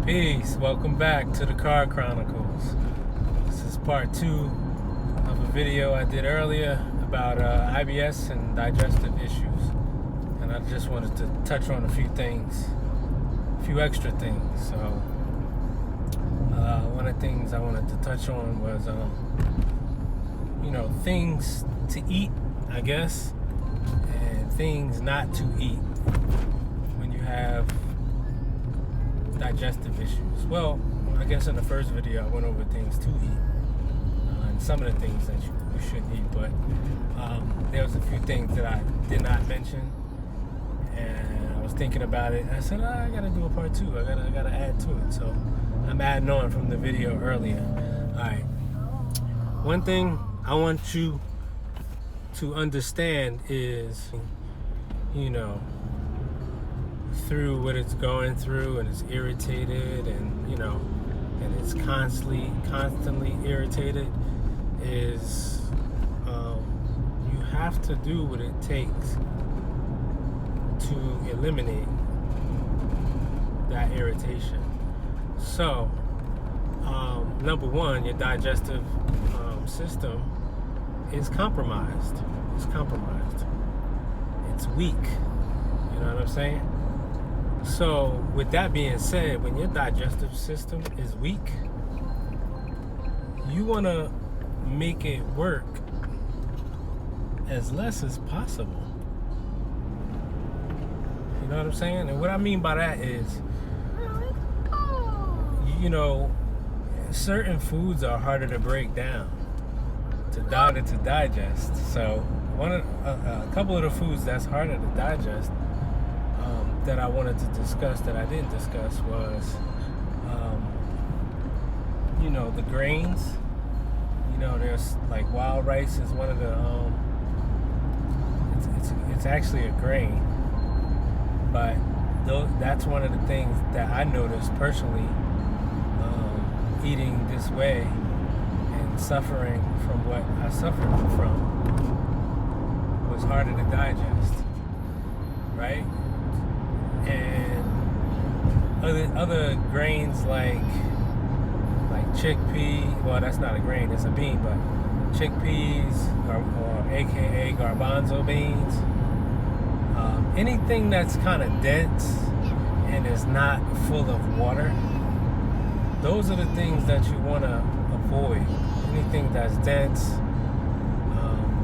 Peace, welcome back to the Car Chronicles. This is part 2 of a video I did earlier about IBS and digestive issues. And I just wanted to touch on a few things, a few extra things. So, one of the things I wanted to touch on was, things to eat, I guess, and things not to eat when you have digestive issues. Well, I guess in the first video I went over things to eat and some of the things that you shouldn't eat, but there was a few things that I did not mention, and I was thinking about it. I said, I gotta do a part 2. I gotta add to it. So I'm adding on from the video earlier. Alright. One thing I want you to understand is, through what it's going through, and it's irritated, and and it's constantly irritated, is you have to do what it takes to eliminate that irritation. So number one, your digestive system is compromised. It's weak. You know what I'm saying? So, with that being said, when your digestive system is weak, you want to make it work as less as possible. You know what I'm saying? And what I mean by that is, certain foods are harder to break down, to digest. So, a couple of the foods that's harder to digest that I wanted to discuss that I didn't discuss was, the grains. There's like wild rice is one of the, it's actually a grain, but that's one of the things that I noticed personally, eating this way and suffering from what I suffered from was harder to digest, right? And other grains like chickpea, well, that's not a grain, it's a bean, but chickpeas or aka garbanzo beans, anything that's kind of dense and is not full of water, those are the things that you want to avoid. Anything that's dense,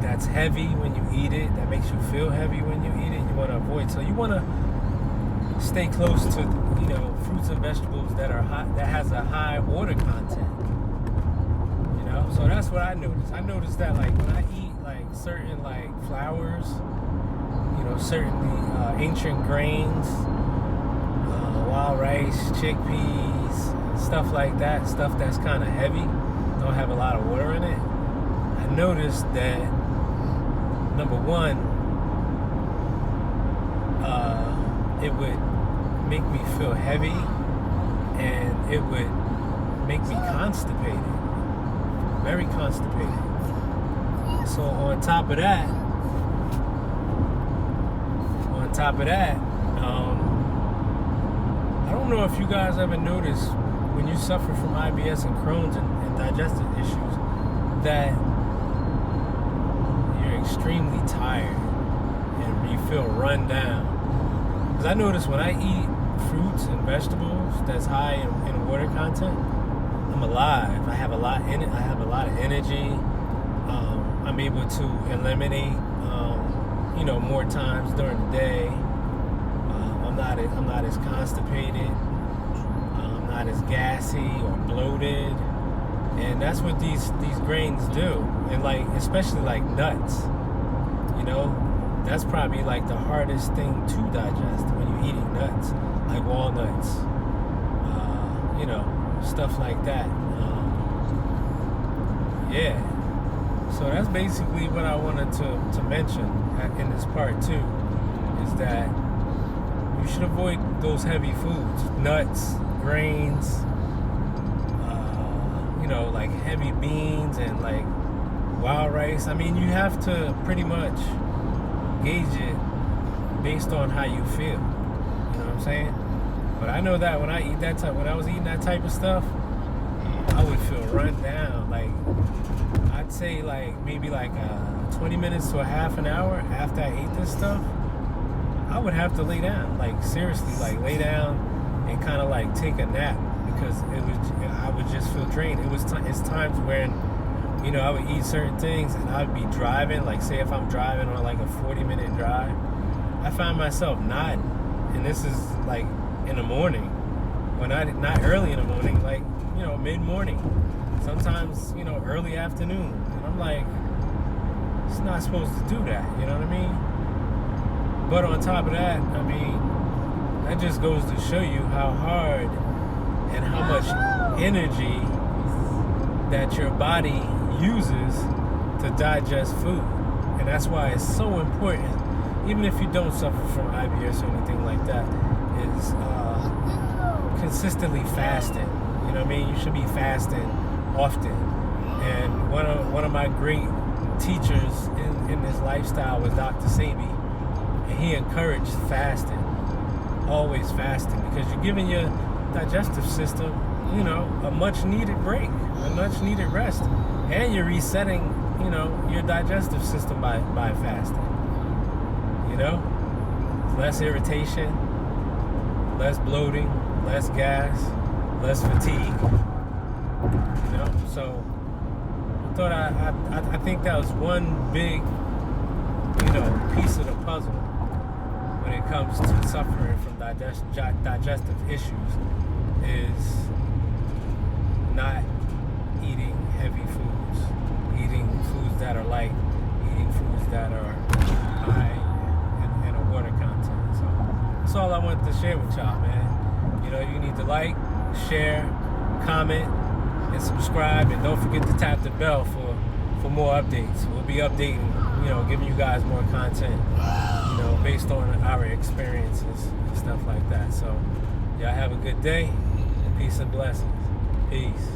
that's heavy when you eat it, that makes you feel heavy when you eat it, you want to avoid. So you want to stay close to, fruits and vegetables that are high, that has a high water content. So that's what I noticed. I noticed that like when I eat like certain like flours, certainly ancient grains, wild rice, chickpeas, stuff like that, stuff that's kind of heavy, don't have a lot of water in it. I noticed that number one, it would make me feel heavy, and it would make me constipated, very constipated. So on top of that, I don't know if you guys ever noticed when you suffer from IBS and Crohn's and digestive issues that you're extremely tired and you feel run down. Because I notice when I eat fruits and vegetables that's high in water content, I'm alive. I have a lot in it. I have a lot of energy. I'm able to eliminate, more times during the day. I'm not as constipated. I'm not as gassy or bloated. And that's what these grains do. And like, especially like nuts, that's probably like the hardest thing to digest when you're eating nuts, like walnuts, stuff like that. So that's basically what I wanted to mention in this part 2, is that you should avoid those heavy foods, nuts, grains, like heavy beans and like wild rice. I mean, you have to pretty much gauge it based on how you feel. You know what I'm saying? But I know that when I was eating that type of stuff, I would feel run down. Like, I'd say like maybe like 20 minutes to a half an hour after I ate this stuff, I would have to lay down. Like, seriously, like lay down and kind of like take a nap, because I would just feel drained. It's times when, you know, I would eat certain things and I'd be driving, like say if I'm driving on like a 40-minute drive, I find myself nodding. And this is like in the morning, when not early in the morning, like, you know, mid-morning, sometimes, you know, early afternoon. And I'm like, it's not supposed to do that, you know what I mean? But on top of that, I mean, that just goes to show you how hard and how much energy that your body uses to digest food. And that's why it's so important, even if you don't suffer from IBS or anything like that, is consistently fasting. You know what I mean? You should be fasting often. And one of my great teachers in this lifestyle was drsebi, and he encouraged fasting, always fasting, because you're giving your digestive system, you know, a much needed break, a much needed rest, and you're resetting, you know, your digestive system by fasting. You know, less irritation, less bloating, less gas, less fatigue. You know, so I think that was one big, you know, piece of the puzzle when it comes to suffering from digestive issues, is not eating heavy foods, eating foods that are light, eating foods that are high in a water content. So that's all I wanted to share with y'all, man. You know, you need to like, share, comment, and subscribe, and don't forget to tap the bell for more updates. We'll be updating, you know, giving you guys more content, you know, based on our experiences and stuff like that. So y'all have a good day. Peace and blessings. Peace.